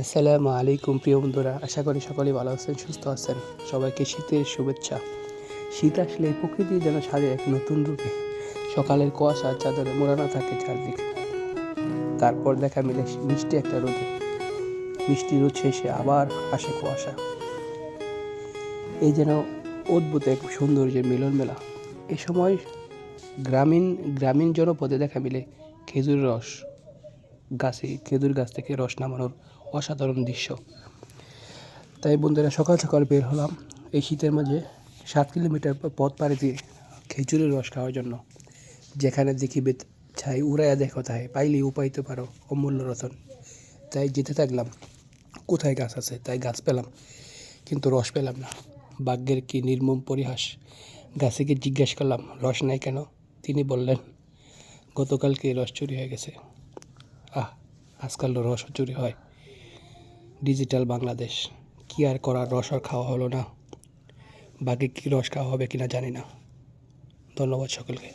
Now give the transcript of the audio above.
আসসালামু আলাইকুম প্রিয় বন্ধুরা, আশা করি সকলেই ভালো আছেন, সুস্থ আছেন। সবাইকে শীতের শুভেচ্ছা। শীত আসলে প্রকৃতি যেন সাজে এক নতুন রূপে। সকালের কুয়াশা চাদরে মোড়ানো থাকে চারদিকে, তারপর দেখা মিলে মিষ্টি একটা রোদে। মিষ্টি রোদ শেষে আবার আসে কুয়াশা। এই যেন অদ্ভুত এক সৌন্দর্যের মিলন মেলা। এ সময় গ্রামীণ গ্রামীণ জনপদে দেখা মিলে খেজুর রস খেজুর গাছ থেকে রস নামানোর অসাধারণ দৃশ্য। তাই বন্ধুরা, সকাল সকাল বের হলাম এই শীতের মাঝে 7 কিলোমিটার পথ পাড়ি দিয়ে খেজুরের রস খাওয়ার জন্য। যেখানে দেখিবে ছাই উড়াইয়া দেখো তাই, পাইলেই উপাইতে পারো অমূল্য রতন। তাই যেতে থাকলাম, কোথায় গাছ আছে, তাই গাছ পেলাম, কিন্তু রস পেলাম না। ভাগ্যের কি নির্মম পরিহাস। গাছিকে জিজ্ঞেস করলাম রস নাই কেন। তিনি বললেন, গতকালকে রস চুরি হয়ে গেছে। আজকাল রসও চুরি হয়। ডিজিটাল বাংলাদেশ, কি আর করার, রস আর খাওয়া হলো না। বাকি কি রস খাওয়া হবে কিনা জানি না। ধন্যবাদ সকলকে।